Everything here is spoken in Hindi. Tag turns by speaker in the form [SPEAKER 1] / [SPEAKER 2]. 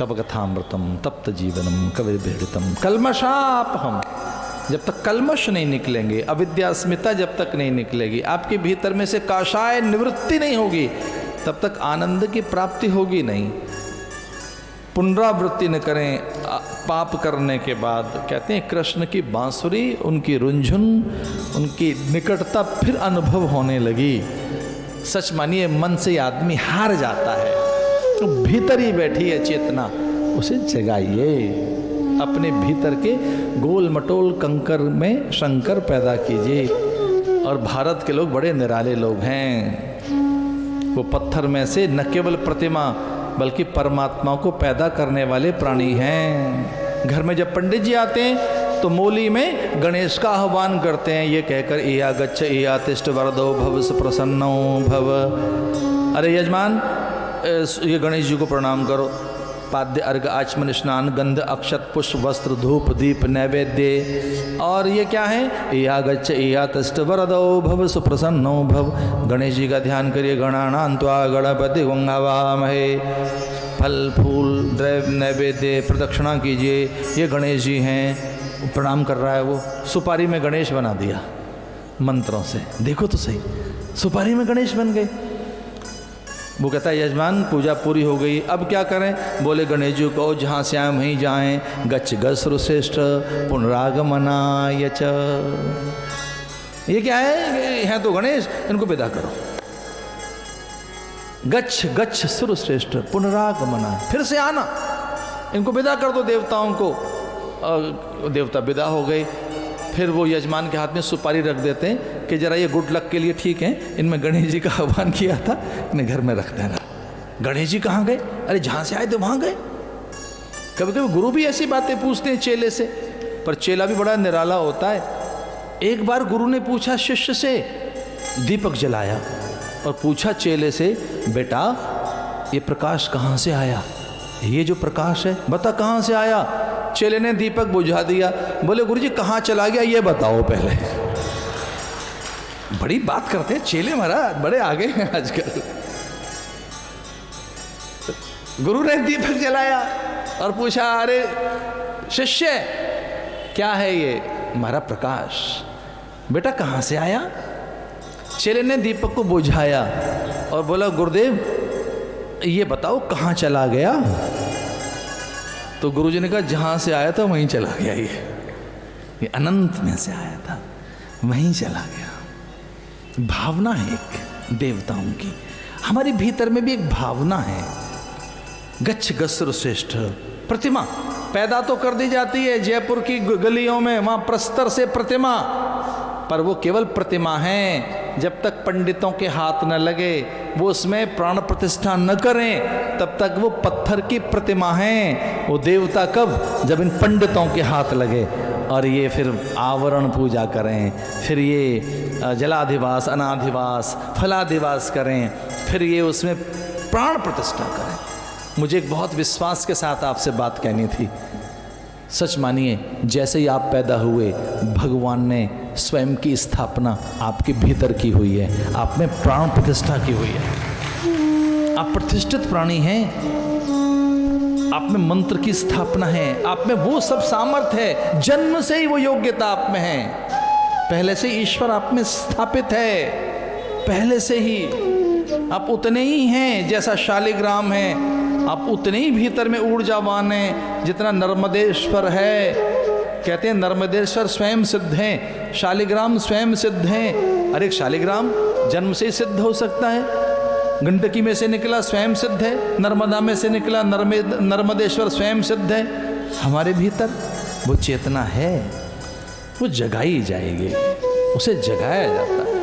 [SPEAKER 1] तब कथामृतम तप्त जीवनम कविर्भीड़ितम कल्मषापहम। जब तक कल्मश नहीं निकलेंगे, अविद्या अस्मिता जब तक नहीं निकलेगी, आपके भीतर में से काषाय निवृत्ति नहीं होगी, तब तक आनंद की प्राप्ति होगी नहीं। पुनरावृत्ति न करें पाप करने के बाद। कहते हैं कृष्ण की बांसुरी, उनकी रुंझुन, उनकी निकटता फिर अनुभव होने लगी। सच मानिए मन से आदमी हार जाता है, तो भीतर ही बैठी है चेतना, उसे जगाइए। अपने भीतर के गोल मटोल कंकर में शंकर पैदा कीजिए। और भारत के लोग बड़े निराले लोग हैं। वो पत्थर में से न केवल प्रतिमा बल्कि परमात्मा को पैदा करने वाले प्राणी हैं। घर में जब पंडित जी आते हैं तो मोली में गणेश का आह्वान करते हैं, ये कहकर एया गच्छ एया तिष्ठ वरदो भव सुप्रसन्नो भव। अरे यजमान, ये गणेश जी को प्रणाम करो। पाद्य अर्घ आचमन स्नान गंध अक्षत पुष्प वस्त्र धूप दीप नैवेद्य। और ये क्या है? एया गच्छ एया तिष्ठ वरदो भव सुप्रसन्नो भव। गणेश जी का ध्यान करिए। गणानां त्वा गणपति गंगावामहे। फल फूल द्रव्य नैवेद्य प्रदक्षिणा कीजिए। ये गणेश जी हैं, प्रणाम कर रहा है वो। सुपारी में गणेश बना दिया मंत्रों से, देखो तो सही, सुपारी में गणेश बन गए। वो कहता है यजमान पूजा पूरी हो गई, अब क्या करें? बोले गणेश जी को जहाँ से आए वहीं जाएं। गच्छ गश्रुश्रेष्ठ पुनरागमनाय च। ये क्या है? हैं तो गणेश, इनको विदा करो। गच्छ गच्छ सुरश्रेष्ठ पुनरागमनाय, फिर से आना, इनको विदा कर दो देवताओं को। देवता विदा हो गए। फिर वो यजमान के हाथ में सुपारी रख देते हैं कि जरा ये गुड लक के लिए ठीक है, इनमें गणेश जी का आह्वान किया था, इन्हें घर में रख देना। गणेश जी कहाँ गए? अरे जहाँ से आए थे वहाँ गए। कभी कभी गुरु भी ऐसी बातें पूछते हैं चेले से, पर चेला भी बड़ा निराला होता है। एक बार गुरु ने पूछा शिष्य से, दीपक जलाया और पूछा चेले से, बेटा ये प्रकाश कहाँ से आया? ये जो प्रकाश है बता कहाँ से आया? चेले ने दीपक बुझा दिया। बोले गुरुजी कहाँ चला गया ये बताओ पहले। बड़ी बात करते हैं चेले, महाराज बड़े आगे हैं आजकल। गुरु ने दीपक जलाया और पूछा, अरे शिष्य क्या है ये? हमारा प्रकाश। बेटा कहाँ से आया? चेले ने दीपक को बुझाया और बोला गुरुदेव ये बताओ कहाँ चला गया? तो गुरुजी ने कहा जहाँ से आया था वहीं चला गया। ये अनंत में से आया था, वहीं चला गया। भावना है एक देवताओं की, हमारे भीतर में भी एक भावना है। गच्छ गस्र श्रेष्ठ प्रतिमा पैदा तो कर दी जाती है जयपुर की गलियों में, वहाँ प्रस्तर से प्रतिमा, पर वो केवल प्रतिमा है। जब तक पंडितों के हाथ न लगे, वो उसमें प्राण प्रतिष्ठा न करें, तब तक वो पत्थर की प्रतिमा है। वो देवता कब? जब इन पंडितों के हाथ लगे और ये फिर आवरण पूजा करें, फिर ये जलाधिवास अनाधिवास फलाधिवास करें, फिर ये उसमें प्राण प्रतिष्ठा करें। मुझे एक बहुत विश्वास के साथ आपसे बात कहनी थी। सच मानिए, जैसे ही आप पैदा हुए भगवान ने स्वयं की स्थापना आपके भीतर की हुई है, आप में प्राण प्रतिष्ठा की हुई है। आप प्रतिष्ठित प्राणी हैं, आप में मंत्र की स्थापना है, आप में वो सब सामर्थ्य है, जन्म से ही वो योग्यता आप में है, पहले से ईश्वर आप में स्थापित है, पहले से ही आप उतने ही हैं जैसा शालिग्राम है, आप उतने ही भीतर में ऊर्जावान हैं जितना नर्मदेश्वर है। कहते हैं नर्मदेश्वर स्वयं सिद्ध हैं, शालिग्राम स्वयं सिद्ध हैं। अरे शालिग्राम जन्म से ही सिद्ध हो सकता है, गंडकी में से निकला स्वयं सिद्ध है, नर्मदा में से निकला नर्मदेश्वर स्वयं सिद्ध है। हमारे भीतर वो चेतना है, वो जगाई जाएगी, उसे जगाया जाता है।